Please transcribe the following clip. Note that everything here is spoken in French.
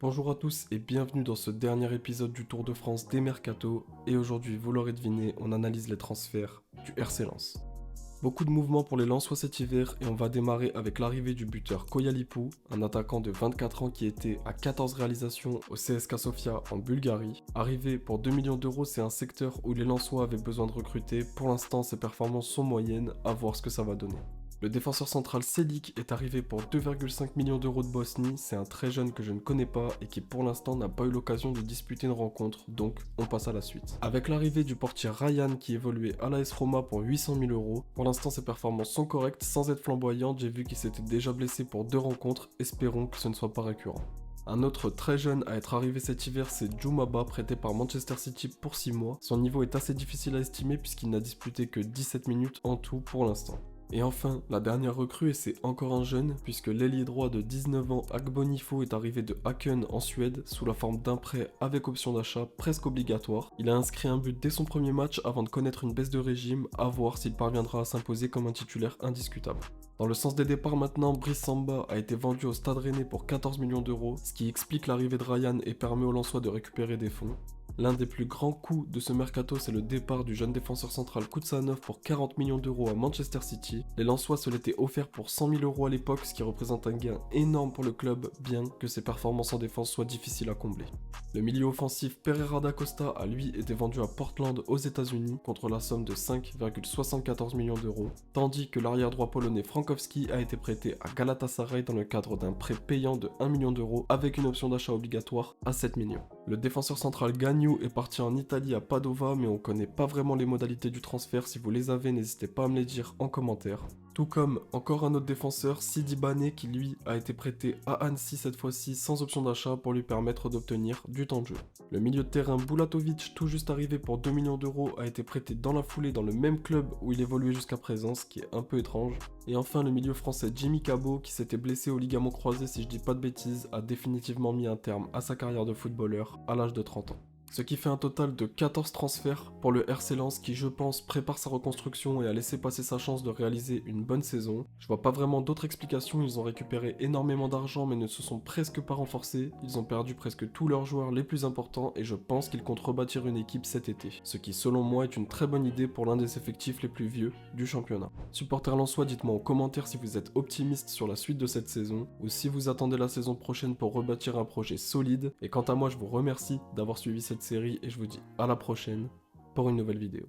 Bonjour à tous et bienvenue dans ce dernier épisode du Tour de France des Mercato. Et aujourd'hui, vous l'aurez deviné, on analyse les transferts du RC Lens. Beaucoup de mouvements pour les Lensois cet hiver et on va démarrer avec l'arrivée du buteur Koyalipou, un attaquant de 24 ans qui était à 14 réalisations au CSKA Sofia en Bulgarie. Arrivé pour 2 millions d'euros, c'est un secteur où les Lensois avaient besoin de recruter. Pour l'instant, ses performances sont moyennes, à voir ce que ça va donner. Le défenseur central Selik est arrivé pour 2,5 millions d'euros de Bosnie, c'est un très jeune que je ne connais pas et qui pour l'instant n'a pas eu l'occasion de disputer une rencontre, donc on passe à la suite. Avec l'arrivée du portier Ryan qui évoluait à l'AS Roma pour 800 000 euros, pour l'instant ses performances sont correctes sans être flamboyantes, j'ai vu qu'il s'était déjà blessé pour 2 rencontres, espérons que ce ne soit pas récurrent. Un autre très jeune à être arrivé cet hiver, c'est Djoumaba, prêté par Manchester City pour 6 mois. Son niveau est assez difficile à estimer puisqu'il n'a disputé que 17 minutes en tout pour l'instant. Et enfin, la dernière recrue, et c'est encore un jeune, puisque l'ailier droit de 19 ans, Agbonifo, est arrivé de Häcken en Suède, sous la forme d'un prêt avec option d'achat presque obligatoire. Il a inscrit un but dès son premier match avant de connaître une baisse de régime, à voir s'il parviendra à s'imposer comme un titulaire indiscutable. Dans le sens des départs maintenant, Brice Samba a été vendu au Stade Rennais pour 14 millions d'euros, ce qui explique l'arrivée de Ryan et permet aux Lensois de récupérer des fonds. L'un des plus grands coups de ce mercato, c'est le départ du jeune défenseur central Kuntsanov pour 40 millions d'euros à Manchester City. Les Lensois se l'étaient offert pour 100 000 euros à l'époque, ce qui représente un gain énorme pour le club, bien que ses performances en défense soient difficiles à combler. Le milieu offensif Pereira da Costa a lui été vendu à Portland aux États-Unis contre la somme de 5,74 millions d'euros, tandis que l'arrière droit polonais Frankowski a été prêté à Galatasaray dans le cadre d'un prêt payant de 1 million d'euros avec une option d'achat obligatoire à 7 millions. Le défenseur central Gagnou est parti en Italie à Padova, mais on connaît pas vraiment les modalités du transfert. Si vous les avez, n'hésitez pas à me les dire en commentaire. Tout comme encore un autre défenseur, Sidi Bane, qui lui a été prêté à Annecy cette fois-ci sans option d'achat pour lui permettre d'obtenir du temps de jeu. Le milieu de terrain Bulatovic, tout juste arrivé pour 2 millions d'euros, a été prêté dans la foulée dans le même club où il évoluait jusqu'à présent, ce qui est un peu étrange. Et enfin le milieu français Jimmy Cabot, qui s'était blessé au ligament croisé si je dis pas de bêtises, a définitivement mis un terme à sa carrière de footballeur à l'âge de 30 ans. Ce qui fait un total de 14 transferts pour le RC Lens qui, je pense, prépare sa reconstruction et a laissé passer sa chance de réaliser une bonne saison. Je vois pas vraiment d'autres explications, ils ont récupéré énormément d'argent mais ne se sont presque pas renforcés. Ils ont perdu presque tous leurs joueurs les plus importants et je pense qu'ils comptent rebâtir une équipe cet été. Ce qui, selon moi, est une très bonne idée pour l'un des effectifs les plus vieux du championnat. Supporters lensois, dites-moi en commentaire si vous êtes optimiste sur la suite de cette saison ou si vous attendez la saison prochaine pour rebâtir un projet solide. Et quant à moi, je vous remercie d'avoir suivi cette série et je vous dis à la prochaine pour une nouvelle vidéo.